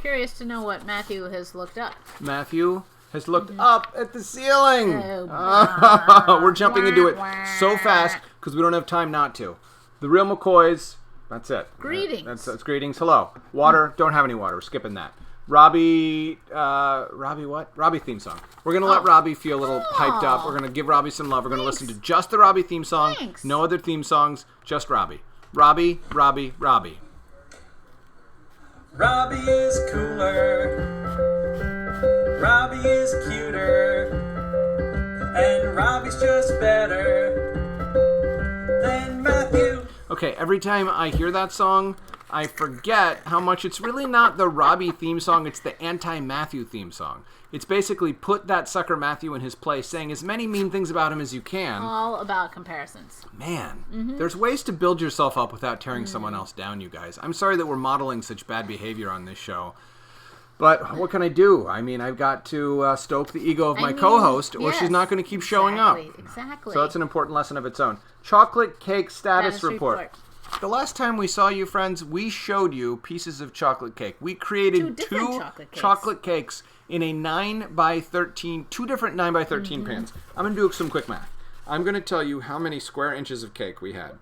curious to know what Matthew has looked up. Matthew has looked up at the ceiling. We're jumping into it so fast because we don't have time not to. The Real McCoys, that's it. Greetings. That's greetings. Hello. Water, don't have any water. We're skipping that. Robbie what? Robbie theme song. We're going to let Robbie feel a little hyped up. We're going to give Robbie some love. We're going to listen to just the Robbie theme song. Thanks. No other theme songs, just Robbie. Robbie. Robbie is cooler. Robbie is cuter. And Robbie's just better than Matthew. Okay, every time I hear that song, I forget how much it's really not the Robbie theme song, it's the anti-Matthew theme song. It's basically put that sucker Matthew in his place, saying as many mean things about him as you can. All about comparisons. Man, there's ways to build yourself up without tearing someone else down, you guys. I'm sorry that we're modeling such bad behavior on this show. But what can I do? I mean, I've got to stoke the ego of my co-host, or she's not going to keep showing up. Exactly. So that's an important lesson of its own. Chocolate cake status report. The last time we saw you, friends, we showed you pieces of chocolate cake. We created two chocolate cakes in a 9x13, two different 9x13 pans. I'm going to do some quick math. I'm going to tell you how many square inches of cake we had.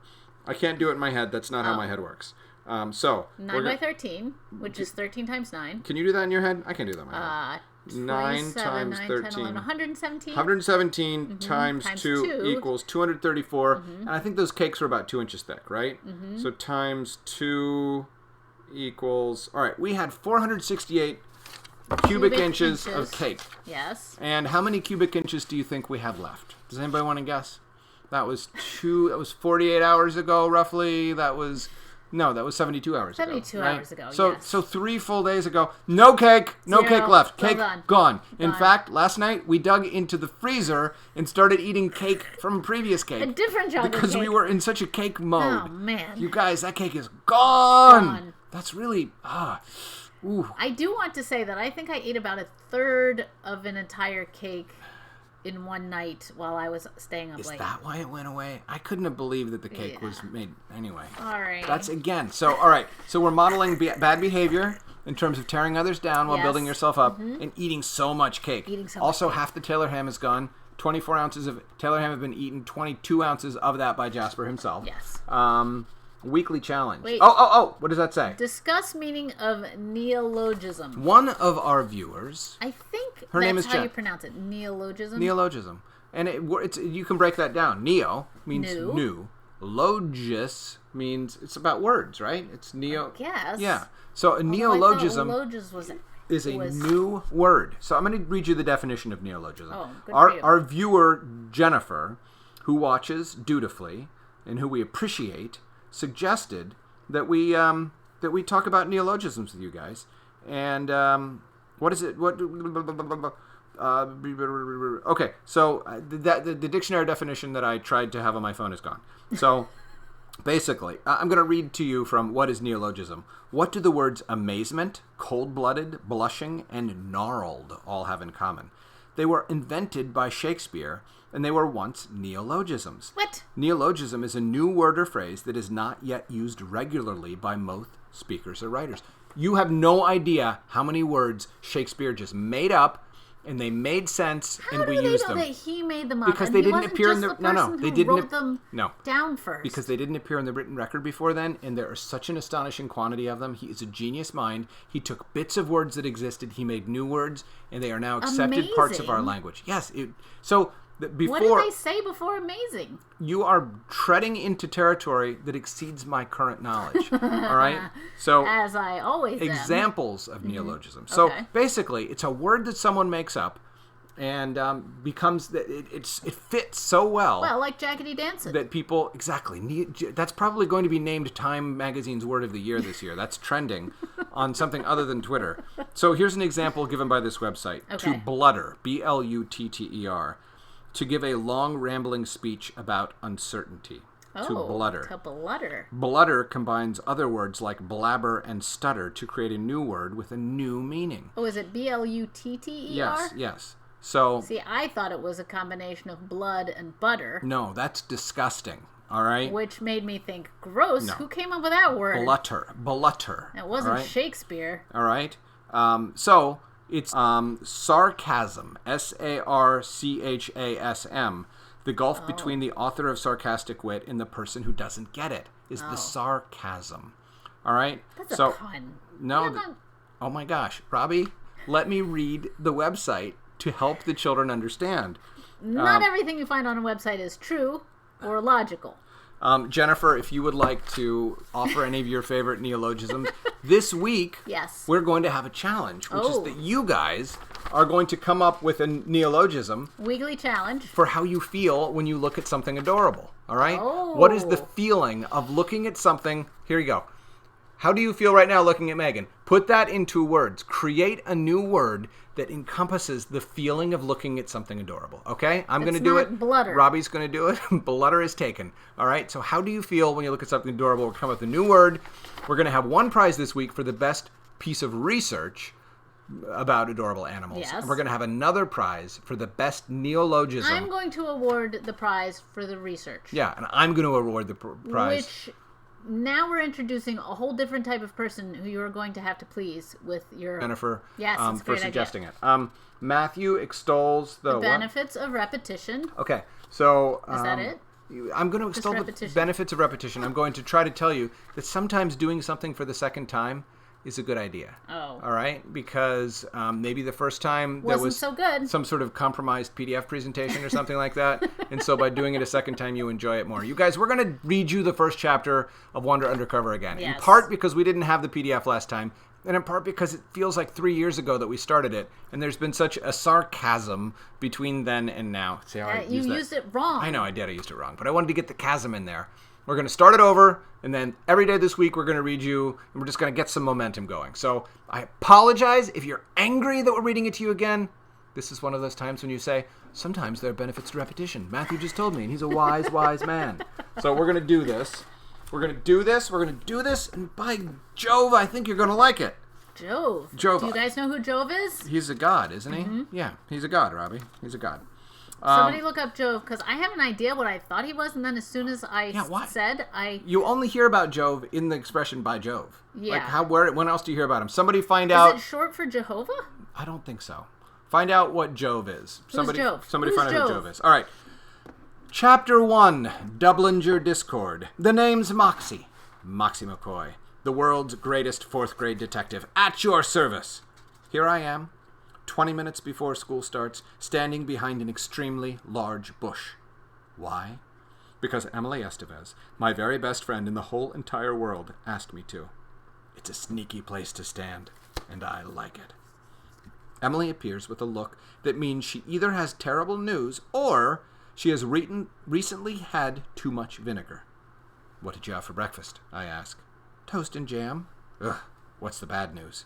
I can't do it in my head. That's not how my head works. 9x13, which is 13 times 9. Can you do that in your head? I can't do that in my head. 9 times 13. 117. 117 times 2 equals 234. And I think those cakes were about 2 inches thick, right? So times 2 equals... All right, we had 468 cubic inches of cake. Yes. And how many cubic inches do you think we have left? Does anybody want to guess? That was 48 hours ago, roughly. That was 72 hours ago. 72 hours ago, So 3 full days ago, no cake left. Cake gone. In fact, last night we dug into the freezer and started eating cake from a previous cake. A different chocolate because cake. we were in such a cake mode. Oh, man. You guys, that cake is gone. That's really... Ooh. I do want to say that I think I ate about a third of an entire cake in one night while I was staying up late. Is that why it went away? I couldn't have believed that the cake was made. Anyway. All right. That's again. So, all right. So we're modeling bad behavior in terms of tearing others down while building yourself up and eating so much cake. Also, half the Taylor ham is gone. 24 ounces of Taylor ham have been eaten. 22 ounces of that by Jasper himself. Yes. Weekly challenge. Wait. Oh, what does that say? Discuss meaning of neologism. One of our viewers... I think her name is how you pronounce it. Neologism? Neologism. And it's you can break that down. Neo means new. Logis means it's about words, right? It's neo... Yes. Yeah. So a neologism is a new word. So I'm going to read you the definition of neologism. Oh, good for you. Our viewer, Jennifer, who watches dutifully and who we appreciate... suggested that we talk about neologisms with you guys. And what is it? Okay, so the dictionary definition that I tried to have on my phone is gone. So basically, I'm going to read to you from What is Neologism. What do the words amazement, cold-blooded, blushing, and gnarled all have in common? They were invented by Shakespeare, and they were once neologisms. What? Neologism is a new word or phrase that is not yet used regularly by most speakers or writers. You have no idea how many words Shakespeare just made up, and they made sense, and we used them. How do they know that he made them up? Because they didn't appear in the wrote them down first. Because they didn't appear in the written record before then, and there are such an astonishing quantity of them. He is a genius mind. He took bits of words that existed, he made new words, and they are now accepted parts of our language. Yes. What did they say before amazing? You are treading into territory that exceeds my current knowledge. All right? So, as I always examples of neologism. So basically, it's a word that someone makes up and becomes it fits so well. Well, like Jaggedy Dancing. That people that's probably going to be named Time Magazine's Word of the Year this year. That's trending on something other than Twitter. So here's an example given by this website. To blutter, BLUTTER. To give a long, rambling speech about uncertainty. To blutter. To blutter. Blutter combines other words like blabber and stutter to create a new word with a new meaning. Oh, is it BLUTTER? Yes. So, see, I thought it was a combination of blood and butter. No, that's disgusting. All right? Which made me think, gross. No. Who came up with that word? Blutter. It wasn't Shakespeare. All right? So it's sarcasm, sarchasm. The gulf between the author of sarcastic wit and the person who doesn't get it is the sarcasm. All right? That's a pun. No. Oh my gosh. Robbie, let me read the website to help the children understand. Not everything you find on a website is true or logical. Jennifer, if you would like to offer any of your favorite neologisms, this week we're going to have a challenge, which is that you guys are going to come up with a neologism. Weekly challenge. For how you feel when you look at something adorable. All right? Oh. What is the feeling of looking at something? Here you go. How do you feel right now looking at Megan? Put that into words. Create a new word that encompasses the feeling of looking at something adorable. Okay? I'm going to do it. Blutter. Robbie's going to do it. Blutter is taken. All right? So how do you feel when you look at something adorable? We'll come up with a new word. We're going to have one prize this week for the best piece of research about adorable animals. Yes. And we're going to have another prize for the best neologism. I'm going to award the prize for the research. Yeah, and I'm going to award the prize. Which... Now we're introducing a whole different type of person who you're going to have to please with your... Jennifer, yes, it's a great for suggesting idea. it. Matthew extols the benefits of repetition. Okay, so... Is that it? I'm going to extol the benefits of repetition. I'm going to try to tell you that sometimes doing something for the second time is a good idea. Oh. All right? Because maybe the first time wasn't there was so good. Some sort of compromised PDF presentation or something like that. And so by doing it a second time, you enjoy it more. You guys, we're going to read you the first chapter of Wonder Undercover again. Yes. In part because we didn't have the PDF last time, and in part because it feels like 3 years ago that we started it, and there's been such a sarcasm between then and now. See how I you used it wrong. I know I did. I used it wrong, but I wanted to get the chasm in there. We're going to start it over, and then every day this week we're going to read you, and we're just going to get some momentum going. So I apologize if you're angry that we're reading it to you again. This is one of those times when you say, sometimes there are benefits to repetition. Matthew just told me, and he's a wise, wise man. So we're going to do this. We're going to do this. We're going to do this, and by Jove, I think you're going to like it. Jove. Do you guys know who Jove is? He's a god, isn't he? Mm-hmm. Yeah, he's a god, Robbie. He's a god. Somebody look up Jove, because I have an idea what I thought he was, and then as soon as I said, You only hear about Jove in the expression by Jove. Yeah. Like, when else do you hear about him? Somebody find out... Is it short for Jehovah? I don't think so. Find out what Jove is. Who's Jove? Somebody find out who Jove is. All right. Chapter 1, Dublinger Discord. The name's Moxie. Moxie McCoy, the world's greatest fourth-grade detective, at your service. Here I am, 20 minutes before school starts, standing behind an extremely large bush. Why? Because Emily Estevez, my very best friend in the whole entire world, asked me to. It's a sneaky place to stand, and I like it. Emily appears with a look that means she either has terrible news or she has recently had too much vinegar. What did you have for breakfast? I ask. Toast and jam. Ugh, what's the bad news?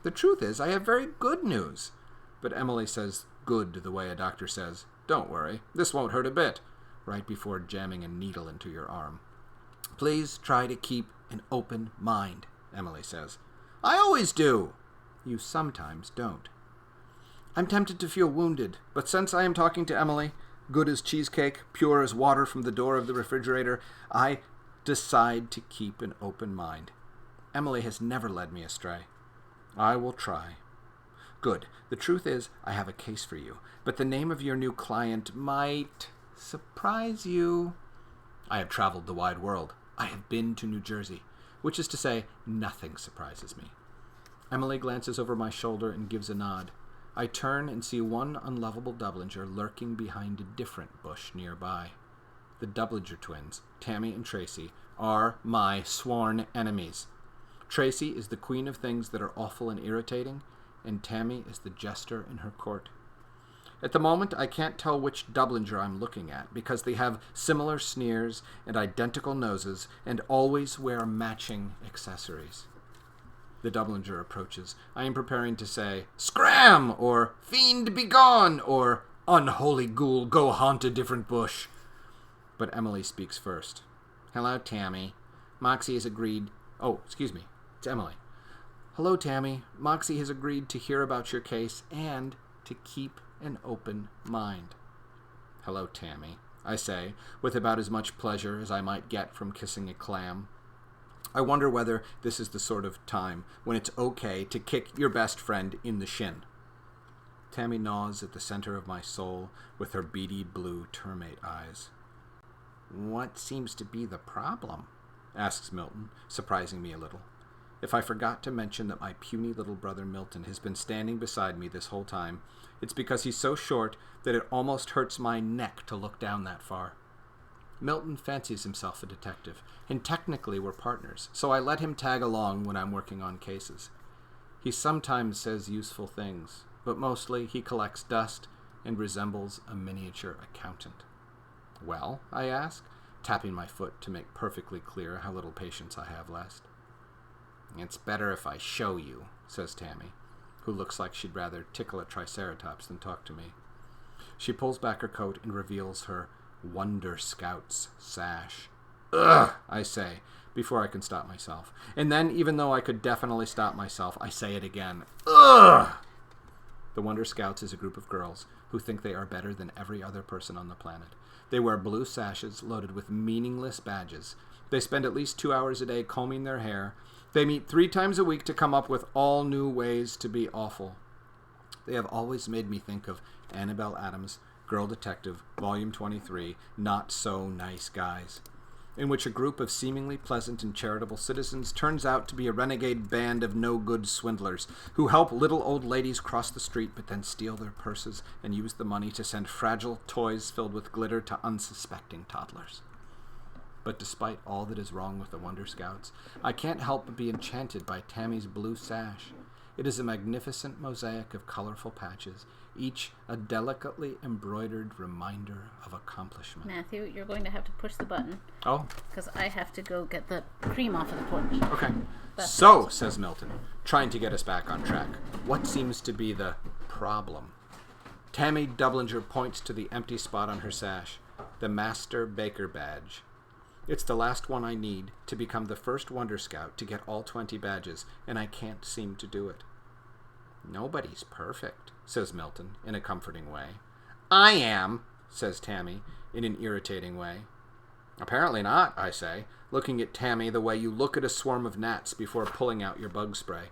The truth is, I have very good news. But Emily says good the way a doctor says, don't worry, this won't hurt a bit, right before jamming a needle into your arm. Please try to keep an open mind, Emily says. I always do. You sometimes don't. I'm tempted to feel wounded, but since I am talking to Emily, good as cheesecake, pure as water from the door of the refrigerator, I decide to keep an open mind. Emily has never led me astray. I will try. Good. The truth is, I have a case for you, but the name of your new client might surprise you. I have traveled the wide world. I have been to New Jersey, which is to say, nothing surprises me. Emily glances over my shoulder and gives a nod. I turn and see one unlovable Dublinger lurking behind a different bush nearby. The Dublinger twins, Tammy and Tracy, are my sworn enemies. Tracy is the queen of things that are awful and irritating, and Tammy is the jester in her court. At the moment, I can't tell which Dublinger I'm looking at, because they have similar sneers and identical noses, and always wear matching accessories. The Dublinger approaches. I am preparing to say, "Scram!" or "Fiend, begone!" or "Unholy ghoul, go haunt a different bush." But Emily speaks first. Hello, Tammy. Moxie has agreed... Oh, excuse me. It's Emily. Hello, Tammy. Moxie has agreed to hear about your case and to keep an open mind. Hello, Tammy, I say, with about as much pleasure as I might get from kissing a clam. I wonder whether this is the sort of time when it's okay to kick your best friend in the shin. Tammy gnaws at the center of my soul with her beady blue termite eyes. What seems to be the problem? Asks Milton, surprising me a little. If I forgot to mention that my puny little brother Milton has been standing beside me this whole time, it's because he's so short that it almost hurts my neck to look down that far. Milton fancies himself a detective, and technically we're partners, so I let him tag along when I'm working on cases. He sometimes says useful things, but mostly he collects dust and resembles a miniature accountant. Well, I ask, tapping my foot to make perfectly clear how little patience I have left. It's better if I show you, says Tammy, who looks like she'd rather tickle a triceratops than talk to me. She pulls back her coat and reveals her Wonder Scout's sash. Ugh, I say, before I can stop myself. And then, even though I could definitely stop myself, I say it again. Ugh! The Wonder Scouts is a group of girls who think they are better than every other person on the planet. They wear blue sashes loaded with meaningless badges. They spend at least 2 hours a day combing their hair. They meet 3 times a week to come up with all new ways to be awful. They have always made me think of Annabelle Adams' Girl Detective, Volume 23, Not So Nice Guys, in which a group of seemingly pleasant and charitable citizens turns out to be a renegade band of no-good swindlers who help little old ladies cross the street but then steal their purses and use the money to send fragile toys filled with glitter to unsuspecting toddlers. But despite all that is wrong with the Wonder Scouts, I can't help but be enchanted by Tammy's blue sash. It is a magnificent mosaic of colorful patches, each a delicately embroidered reminder of accomplishment. Matthew, you're going to have to push the button. Oh? Because I have to go get the cream off of the porch. Okay. So, says Milton, trying to get us back on track, what seems to be the problem? Tammy Dublinger points to the empty spot on her sash, the Master Baker badge. It's the last one I need to become the first Wonder Scout to get all 20 badges, and I can't seem to do it. Nobody's perfect, says Milton in a comforting way. I am, says Tammy in an irritating way. Apparently not, I say, looking at Tammy the way you look at a swarm of gnats before pulling out your bug spray.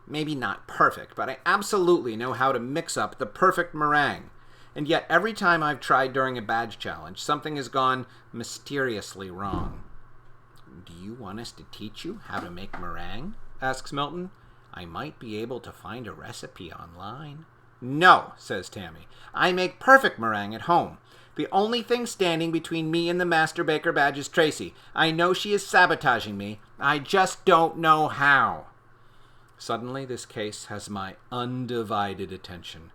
Maybe not perfect, but I absolutely know how to mix up the perfect meringue. And yet every time I've tried during a badge challenge, something has gone mysteriously wrong. Do you want us to teach you how to make meringue? Asks Milton. I might be able to find a recipe online. No, says Tammy. I make perfect meringue at home. The only thing standing between me and the Master Baker badge is Tracy. I know she is sabotaging me. I just don't know how. Suddenly, this case has my undivided attention.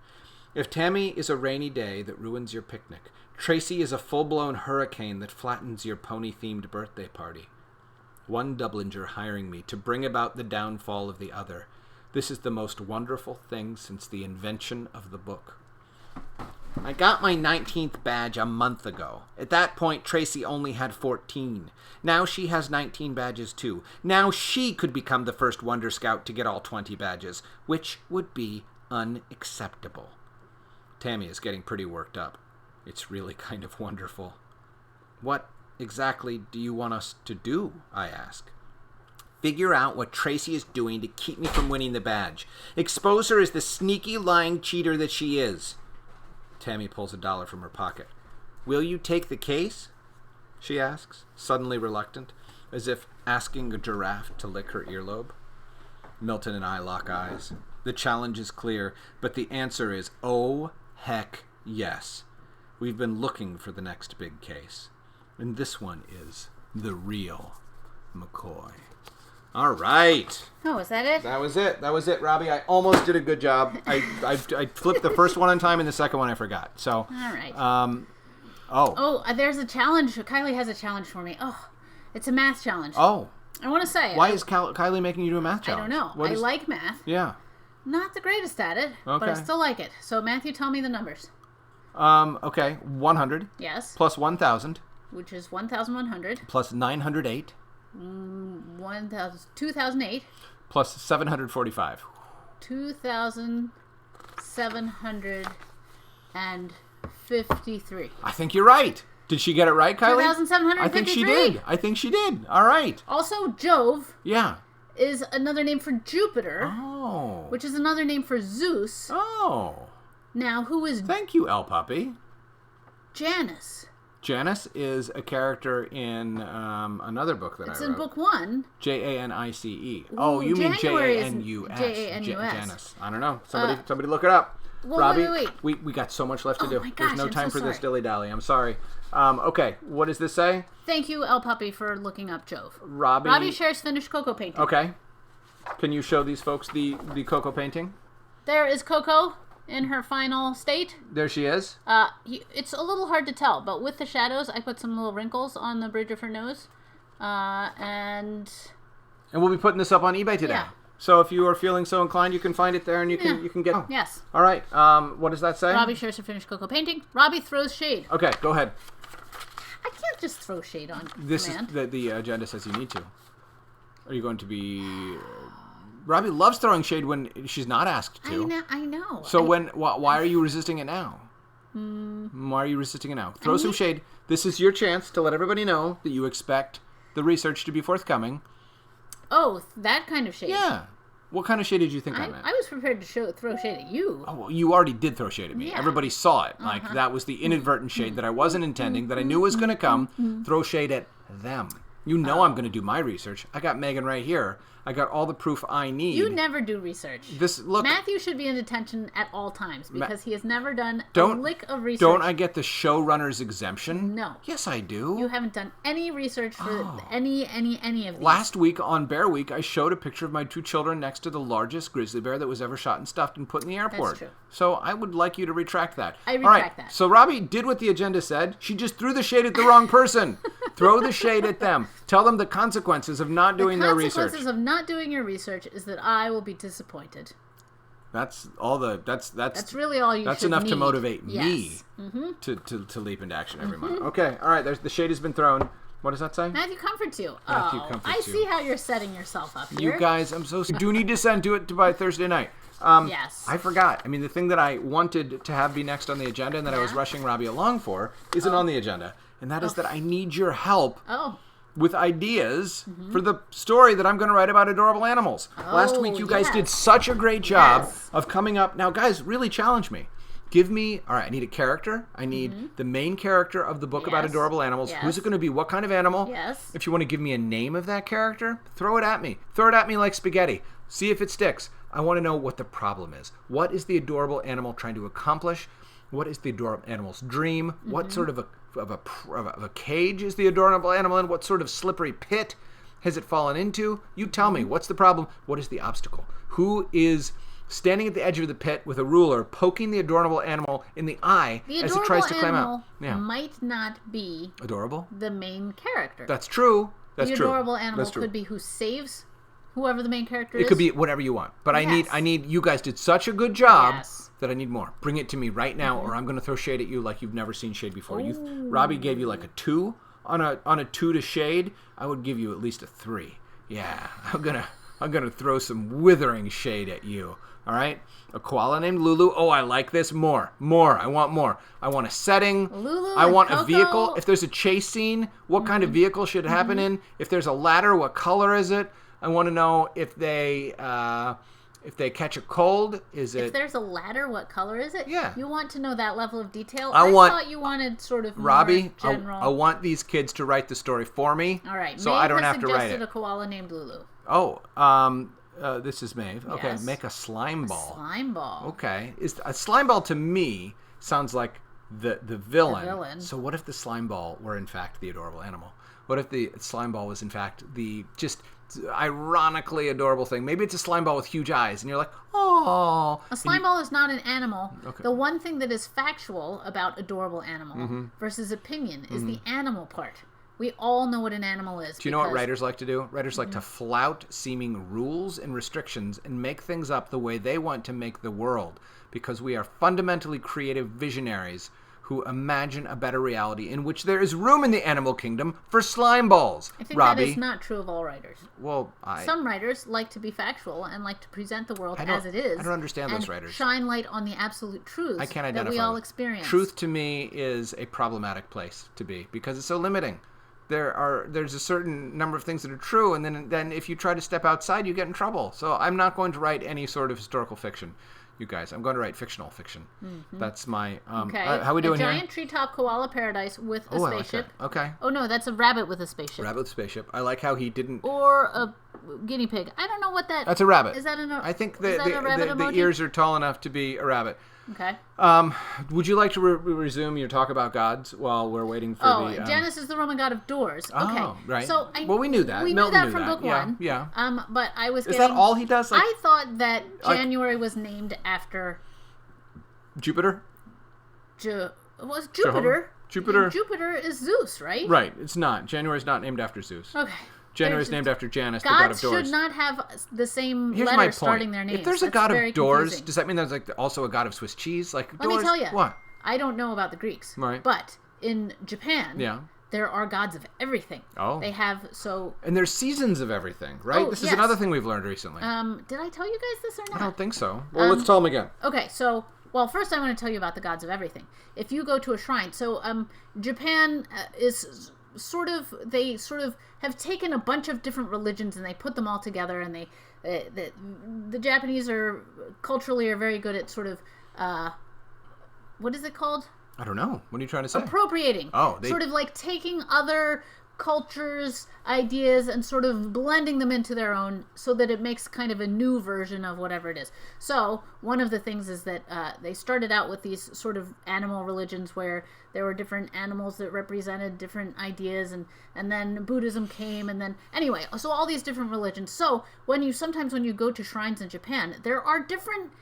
If Tammy is a rainy day that ruins your picnic, Tracy is a full-blown hurricane that flattens your pony-themed birthday party. One Dublinger hiring me to bring about the downfall of the other. This is the most wonderful thing since the invention of the book. I got my 19th badge a month ago. At that point, Tracy only had 14. Now she has 19 badges too. Now she could become the first Wonder Scout to get all 20 badges, which would be unacceptable. Tammy is getting pretty worked up. It's really kind of wonderful. What exactly do you want us to do? I ask. Figure out what Tracy is doing to keep me from winning the badge. Expose her as the sneaky, lying cheater that she is. Tammy pulls $1 from her pocket. Will you take the case? She asks, suddenly reluctant, as if asking a giraffe to lick her earlobe. Milton and I lock eyes. The challenge is clear, but the answer is, oh, heck yes. We've been looking for the next big case. And this one is the real McCoy. All right. Oh, is that it? That was it, Robbie. I almost did a good job. I flipped the first one on time and the second one I forgot. So. All right. There's a challenge. Kylie has a challenge for me. Oh, it's a math challenge. Oh. I want to say. Why is Kylie making you do a math challenge? I don't know. I like math. Yeah. Not the greatest at it, but I still like it. So, Matthew, tell me the numbers. Okay. 100. Yes. Plus 1,000. Which is 1,100. Plus 908. 2008. Plus 745. 2,753. I think you're right. Did she get it right, Kylie? 2,753. I think she did. All right. Also, Jove. Yeah. Is another name for Jupiter. Oh. Which is another name for Zeus. Oh. Now, who is... Thank you, El Puppy. Janus. Janus is a character in another book that I wrote. It's in book 1. Janice. Ooh, oh, you mean January Janus. Janus. Janus. I don't know. Somebody look it up. Well, Robbie, we got so much left to do. My gosh, There's no time for sorry. this dilly-dally. I'm sorry. Okay, what does this say? Thank you, El Puppy, for looking up Jove. Robbie shares finished Coco painting. Okay. Can you show these folks the Coco painting? There is Coco in her final state. There she is. It's a little hard to tell, but with the shadows, I put some little wrinkles on the bridge of her nose. And we'll be putting this up on eBay today. Yeah. So if you are feeling so inclined, you can find it there and you can get... Oh. Yes. All right. What does that say? Robbie shares her finished Coco painting. Robbie throws shade. Okay, go ahead. I can't just throw shade on This command. is the agenda says you need to. Are you going to be... Robbie loves throwing shade when she's not asked to. I know. So why are you resisting it now? Why are you resisting it now? Throw some shade. This is your chance to let everybody know that you expect the research to be forthcoming. Oh, that kind of shade. Yeah. What kind of shade did you think I meant? I was prepared to throw shade at you. Oh, well, you already did throw shade at me. Yeah. Everybody saw it. Like, that was the inadvertent shade that I wasn't intending, that I knew was going to come. Throw shade at them. You know I'm going to do my research. I got Megan right here. I got all the proof I need. You never do research. Look, Matthew should be in detention at all times because he has never done a lick of research. Don't I get the showrunner's exemption? No. Yes, I do. You haven't done any research for any of these. Last week on Bear Week, I showed a picture of my 2 children next to the largest grizzly bear that was ever shot and stuffed and put in the airport. That's true. So I would like you to retract that. I retract that. So Robbie did what the agenda said. She just threw the shade at the wrong person. Throw the shade at them. Tell them the consequences of not doing their research. The consequences of not doing your research is that I will be disappointed. That's really all you That's should enough need. to motivate me to leap into action every month. Okay, all right. The shade has been thrown. What does that say? Matthew comforts you. Matthew comforts I you. see how you're setting yourself up here. You guys, you do need to send it by Thursday night. Yes. I forgot. I mean, the thing that I wanted to have be next on the agenda and that I was rushing Robbie along for isn't on the agenda. And that is that I need your help with ideas for the story that I'm going to write about adorable animals. Last week, you guys did such a great job of coming up. Now, guys, really challenge me. Give me, all right, I need a character. I need the main character of the book about adorable animals. Yes. Who's it going to be? What kind of animal? Yes. If you want to give me a name of that character, throw it at me. Throw it at me like spaghetti. See if it sticks. I want to know what the problem is. What is the adorable animal trying to accomplish? What is the adorable animal's dream? What sort of a cage is the adorable animal in? What sort of slippery pit has it fallen into? You tell me. What's the problem? What is the obstacle? Who is standing at the edge of the pit with a ruler, poking the adorable animal in the eye as it tries to climb out? The adorable animal might not be adorable. The main character. That's true. That's the true. adorable animal could be who saves whoever the main character is. It could be whatever you want. But I need you guys did such a good job that I need more. Bring it to me right now or I'm going to throw shade at you like you've never seen shade before. Robbie gave you like a 2 on a 2 to shade. I would give you at least a 3. Yeah. I'm going to throw some withering shade at you. All right? A koala named Lulu. Oh, I like this. More. I want more. I want a setting. Lulu I want and a vehicle. If there's a chase scene, what kind of vehicle should it happen in? If there's a ladder, what color is it? I want to know if they catch a cold. If there's a ladder, what color is it? Yeah. You want to know that level of detail? I thought you wanted sort of Robbie, more general. I want these kids to write the story for me. All right. So Maeve I don't has have to write suggested it. a koala named Lulu. Oh, this is Maeve. Okay, Yes. make a slime ball. Slime ball. Okay, a slime ball to me sounds like the villain. The villain. So what if the slime ball were in fact the adorable animal? What if the slime ball was in fact the just ironically adorable thing? Maybe it's a slime ball with huge eyes, and you're like, oh. A slime ball is not an animal. Okay. The one thing that is factual about adorable animal versus opinion is the animal part. We all know what an animal is. Do you know what writers like to do? Writers like to flout seeming rules and restrictions and make things up the way they want to make the world, because we are fundamentally creative visionaries who imagine a better reality in which there is room in the animal kingdom for slime balls. I think Robbie, that is not true of all writers. Well, some writers like to be factual and like to present the world as it is. I don't understand those writers. Shine light on the absolute truths I can't identify that we all experience. Truth to me is a problematic place to be because it's so limiting. There's a certain number of things that are true, and then if you try to step outside, you get in trouble. So I'm not going to write any sort of historical fiction. You guys, I'm going to write fictional fiction. Mm-hmm. That's my... okay. How are we doing here? A giant treetop koala paradise with a spaceship. I like that. Okay. Oh, no, that's a rabbit with a spaceship. Rabbit with a spaceship. I like how he didn't... Or a guinea pig. I don't know what that... That's a rabbit. Is that I think the ears are tall enough to be a rabbit. Okay. Would you like to resume your talk about gods while we're waiting for the... Janus is the Roman god of doors. Okay. Oh, right. So we knew that. We Milton knew that from book one. Yeah. But I was Is that all he does? I thought that January was named after... Jupiter? Was Jupiter? Jupiter. Jupiter is Zeus, right? Right. It's not. January is not named after Zeus. Okay. January is named after Janus, the god of doors. Gods should not have the same Here's letter my point. starting their names. If there's a god of doors, does that mean there's also a god of Swiss cheese? Let me tell you. What? I don't know about the Greeks. Right. But in Japan, there are gods of everything. Oh. They have And there's seasons of everything, right? Oh, this is another thing we've learned recently. Did I tell you guys this or not? I don't think so. Well, let's tell them again. Okay, so... Well, first I want to tell you about the gods of everything. If you go to a shrine, so Japan is they sort of have taken a bunch of different religions and they put them all together, and the Japanese are very good at sort of what is it called? I don't know. What are you trying to say? Appropriating. Oh, sort of like taking other cultures, ideas, and sort of blending them into their own so that it makes kind of a new version of whatever it is. So one of the things is that they started out with these sort of animal religions where there were different animals that represented different ideas, and then Buddhism came, and then anyway, so all these different religions. So sometimes when you go to shrines in Japan, there are different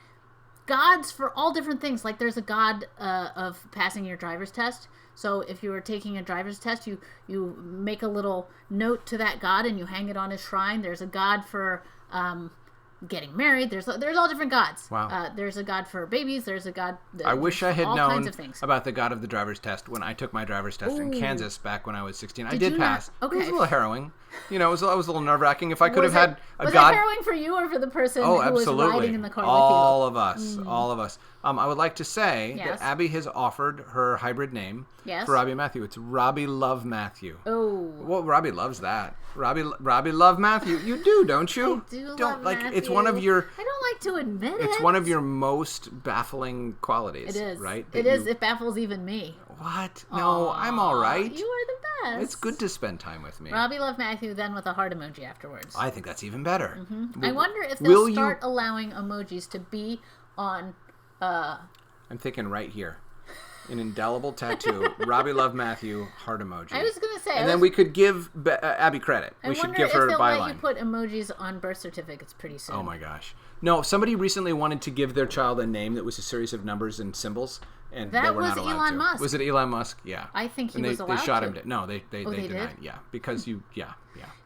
gods for all different things. Like there's a god of passing your driver's test. So if you were taking a driver's test, you make a little note to that god and you hang it on his shrine. There's a god for getting married. There's all different gods. Wow. There's a god for babies. There's a god. I wish I had known things. about the god of the driver's test when I took my driver's test in Kansas back when I was 16. I did pass. Okay. It was a little harrowing. It was a little nerve-wracking. If I could have had a god... Was it harrowing for you or for the person who was riding in the car with you? All of us. I would like to say that Abby has offered her hybrid name for Robbie and Matthew. It's Robbie Love Matthew. Oh. Well, Robbie loves that. Robbie Love Matthew. You do, don't you? I do love Matthew. It's one of your... I don't like to admit it. It's one of your most baffling qualities. It is. Right? It is. It baffles even me. What? No, I'm all right. You are the best. It's good to spend time with me. Robbie Love Matthew, then with a heart emoji afterwards. I think that's even better. Mm-hmm. I wonder if they'll start allowing emojis to be on... I'm thinking right here. An indelible tattoo. Robbie Love Matthew, heart emoji. I was going to say... And then we could give Abby credit. We should give her a byline. I wonder if they'll let you put emojis on birth certificates pretty soon. Oh my gosh. No, somebody recently wanted to give their child a name that was a series of numbers and symbols. And they were not allowed to. That was Elon Musk. Was it Elon Musk? Yeah. I think he was allowed to. They shot him. No, they denied. Did? Yeah, because yeah.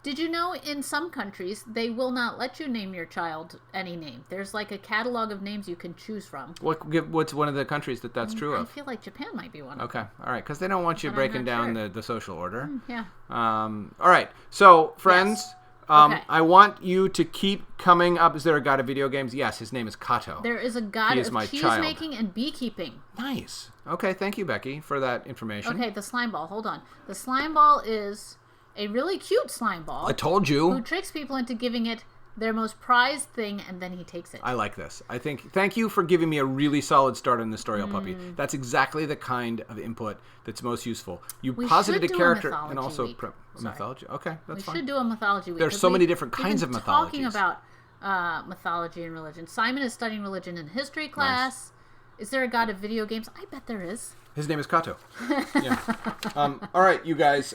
Did you know in some countries they will not let you name your child any name? There's like a catalog of names you can choose from. What's one of the countries that's true of? I feel like Japan might be one. Okay, all right, because they don't want you breaking down the social order. Yeah. All right, so friends. Yes. Okay. I want you to keep coming up. Is there a god of video games? Yes, his name is Kato. There is a god of cheese making and beekeeping. Nice. Okay, thank you, Becky, for that information. Okay, the slime ball. Hold on. The slime ball is a really cute slime ball. I told you. Who tricks people into giving it their most prized thing, and then he takes it. I like this. Thank you for giving me a really solid start on the story, Puppy. That's exactly the kind of input that's most useful. You posited a character and also a mythology. Okay, that's fine. We should do a mythology week. There's so many different kinds of mythologies. Talking about mythology and religion. Simon is studying religion in history class. Nice. Is there a god of video games? I bet there is. His name is Kato. Yeah. All right, you guys.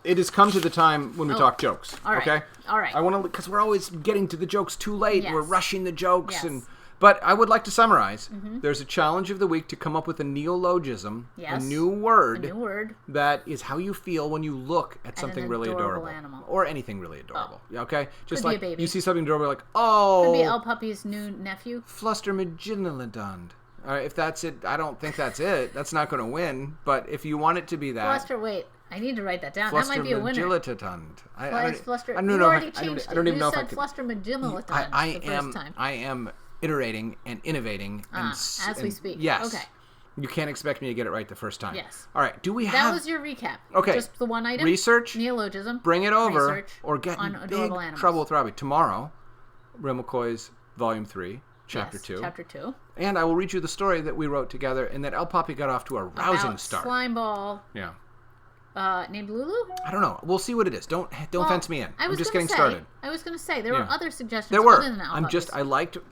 It has come to the time when we talk jokes. All right. Okay. All right. I want to, because we're always getting to the jokes too late. Yes. We're rushing the jokes, yes. But I would like to summarize. Mm-hmm. There's a challenge of the week to come up with a neologism, yes. a new word that is how you feel when you look at something really adorable, animal. Or anything really adorable. Oh. Okay, just Could like be a baby. You see something adorable, you're like, oh, could be El Puppy's new nephew, Flustermaginilidond. If that's it, I don't think that's it. That's not going to win. But if you want it to be that... Wait. I need to write that down. That might be a winner. I don't you know. already changed it. I don't even know if I could. could. Flustermagilitant the first time. I am iterating and innovating. As we speak. Yes. Okay. You can't expect me to get it right the first time. Yes. All right. Do we have... That was your recap. Okay. Just the one item. Research. Neologism. Bring it over. Research Or get on in adorable big animals. trouble with Robbie. Tomorrow, Real McCoy's Volume 3, Chapter 2. Chapter 2. And I will read you the story that we wrote together and that El Papi got off to a rousing About start. Slime Ball. Yeah. Named Lulu? I don't know. We'll see what it is. Don't fence me in. I'm just getting started. I was going to say there were other suggestions. There were. Other than El Papi's.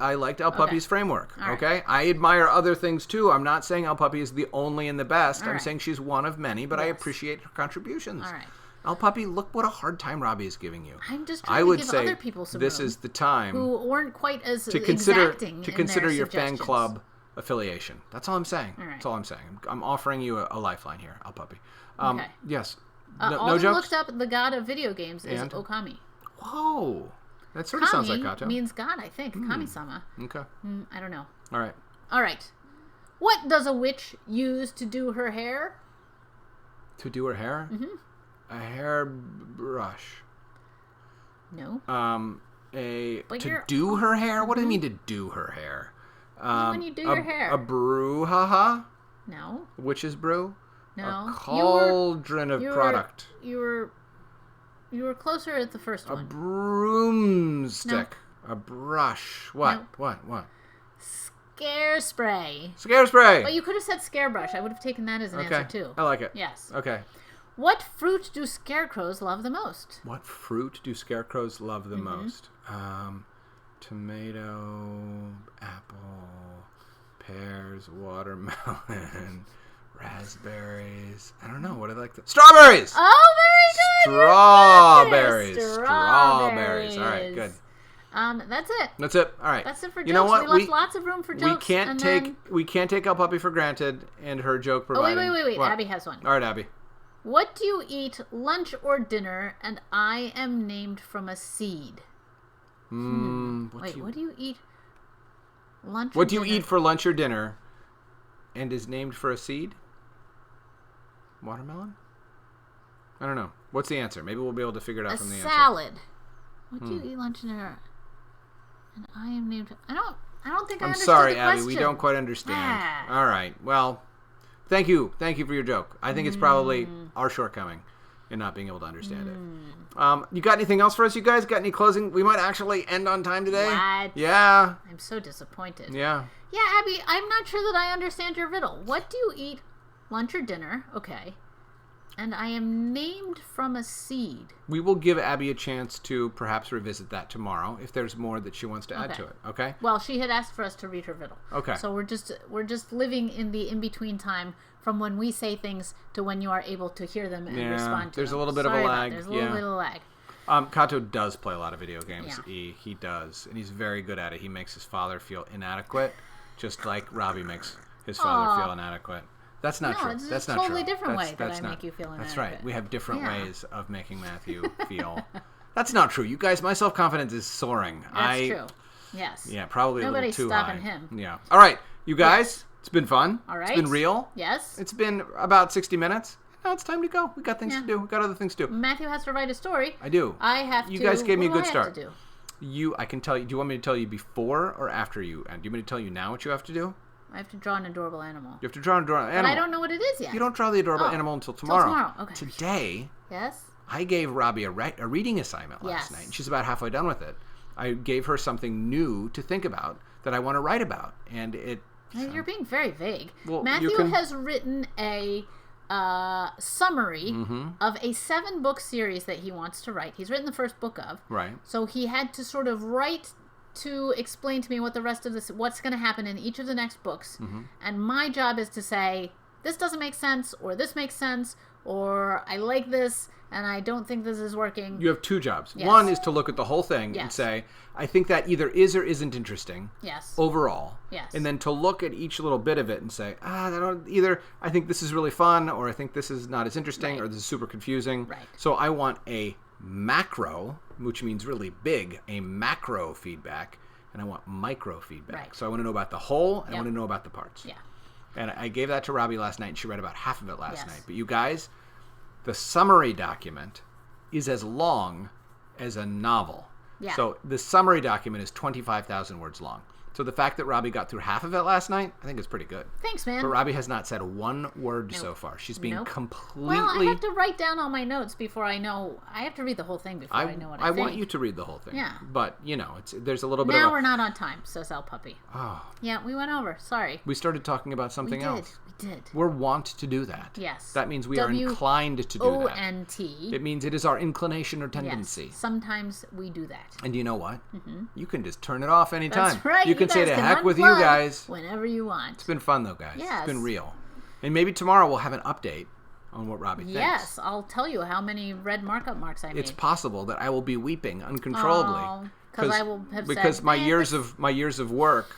I liked El Papi's framework. All right. Okay. I admire other things too. I'm not saying El Papi is the only and the best. All I'm right. saying she's one of many, but I appreciate her contributions. All right. El Papi, look what a hard time Robbie is giving you. I'm just trying to give other people some this room is the time who weren't quite as to consider in your their fan club affiliation. That's all I'm saying. All right. That's all I'm saying. I'm offering you a lifeline here, El Papi. Okay. Yes. All no jokes? looked up the god of video games is And? Okami. Whoa. That sort of sounds like Kami Kato. means god, I think. Kami-sama. Okay. I don't know. All right. All right. What does a witch use to do her hair? To do her hair? Mm-hmm. A hairbrush. No. Do her hair? What do you mean to do her hair? When you do your hair. A brouhaha? No. Witch's brew? No. A cauldron of product. You were closer at the first A one. broomstick. No. A brush. What? No. What? Scare spray. Scare spray. But you could have said scare brush. I would have taken that as an answer too. I like it. Yes. Okay. What fruit do scarecrows love the most? What fruit do scarecrows love the most? Tomato, apple, pears, watermelon, raspberries. I don't know. What do I like? Strawberries! Oh, very good! Strawberries. All right, good. That's it. That's it. All right. That's it for jokes. You know what? We left lots of room for jokes. We can't take El Puppy for granted and her joke providing. Wait. What? Abby has one. All right, Abby. What do you eat lunch or dinner? And I am named from a seed. What do you eat? Lunch. What do you eat for lunch or dinner? And is named for a seed? Watermelon? I don't know. What's the answer? Maybe we'll be able to figure it out from the answer. A salad. What do you eat lunch and dinner? And I am named. I don't think I understood the question. I'm sorry, Abby. We don't quite understand. All right. Well, thank you. Thank you for your joke. I think it's probably our shortcoming in not being able to understand it. You got anything else for us, you guys? Got any closing? We might actually end on time today. What? Yeah. I'm so disappointed. Yeah. Yeah, Abby, I'm not sure that I understand your riddle. What do you eat lunch or dinner? Okay. And I am named from a seed. We will give Abby a chance to perhaps revisit that tomorrow if there's more that she wants to add to it. Okay? Well, she had asked for us to read her riddle. Okay. So we're just living in the in-between time from when we say things to when you are able to hear them and respond to there's them. a little bit of a lag. There's a little bit of a lag. Kato does play a lot of video games. Yeah. He does, and he's very good at it. He makes his father feel inadequate, just like Robbie makes his father feel inadequate. That's not true. It's that's a not totally true. different way that's that not, I make you feel inadequate. That's right. We have different ways of making Matthew feel. That's not true. You guys, my self-confidence is soaring. That's true. Yes. Yeah, probably Nobody's a little too high. stopping him. Yeah. All right, you guys. It's been fun. All right. It's been real. Yes. It's been about 60 minutes. Now it's time to go. We got things to do. We got other things to do. Matthew has to write a story. I do. I have to. You guys gave me a good what do I have start. to do? I can tell you. Do you want me to tell you before or after you? And do you want me to tell you now what you have to do? I have to draw an adorable animal. You have to draw an adorable animal. But I don't know what it is yet. You don't draw the adorable animal until tomorrow. Okay. Today, Yes. I gave Robbie a reading assignment last night. She's about halfway done with it. I gave her something new to think about that I want to write about, and it. You're being very vague. Well, Matthew has written a summary of a 7-book series that he wants to write. He's written the first book of. Right. So he had to sort of write to explain to me what the rest of this, what's going to happen in each of the next books. And my job is to say, this doesn't make sense, or this makes sense, or I like this, and I don't think this is working. You have 2 jobs. Yes. One is to look at the whole thing and say, I think that either is or isn't interesting. Yes. Overall. Yes. And then to look at each little bit of it and say, either I think this is really fun, or I think this is not as interesting, or this is super confusing. Right. So I want a macro, which means really big, a macro feedback. and I want micro feedback. Right. So I want to know about the whole, and I want to know about the parts. Yeah. And I gave that to Robbie last night, and she read about half of it last Yes. night. But you guys, the summary document is as long as a novel. Yeah. So the summary document is 25,000 words long. So the fact that Robbie got through half of it last night, I think is pretty good. Thanks, man. But Robbie has not said one word so far. She's being completely... Well, I have to write down all my notes before I know. I have to read the whole thing before I know what I think. I want you to read the whole thing. Yeah. But, there's a little bit now of we're not on time, says El Puppy. Oh. Yeah, we went over. Sorry. We started talking about something else. We did. We're wont to do that. Yes. That means we are inclined to do that. O-N-T. It means it is our inclination or tendency. Yes. Sometimes we do that. And you know what? Mm-hmm. You can just turn it off anytime. That's right. You can say to heck with you guys. Whenever you want. It's been fun though, guys. Yes. It's been real. And maybe tomorrow we'll have an update on what Robbie thinks. Yes, I'll tell you how many red markup marks I made. It's possible that I will be weeping uncontrollably because I will have because said, my years of work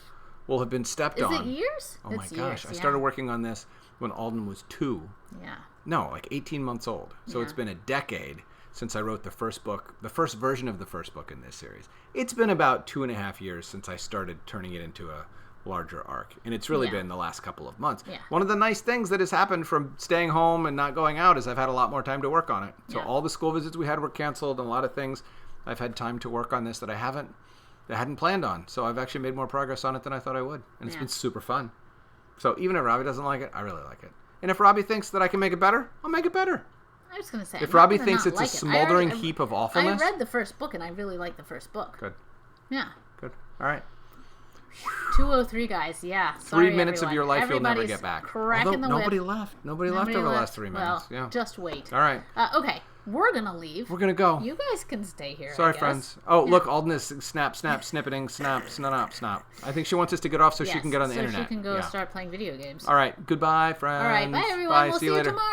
will have been stepped on. Is it years? Oh my it's gosh! Years, I started working on this when Alden was 2. Yeah. No, like 18 months old. So it's been a decade since I wrote the first book, the first version of the first book in this series. It's been about 2.5 years since I started turning it into a larger arc, and it's really been the last couple of months. Yeah. One of the nice things that has happened from staying home and not going out is I've had a lot more time to work on it. So all the school visits we had were canceled, and a lot of things I've had time to work on this that I hadn't planned on. So I've actually made more progress on it than I thought I would, and it's been super fun. So even if Robbie doesn't like it, I really like it. And if Robbie thinks that I can make it better, I'll make it better. I was going to say, if Robbie thinks it's a smoldering heap of awfulness, I read the first book and I really like the first book. Good. Yeah. Good. All right. 2:03, guys. Yeah. Sorry, 3 minutes everyone. of your life you'll never Everybody's get back. Cracking Although the whip. nobody left. Nobody left over the last 3 minutes. Well, yeah. just wait. All right. Okay. We're going to leave. We're going to go. You guys can stay here. Sorry, I guess. friends. Oh, look, Alden is snap, snippeting, snap. I think she wants us to get off so she can get on the internet. So she can go start playing video games. All right. Goodbye, friends. All right. Bye, everyone. Bye. We'll see you later. tomorrow.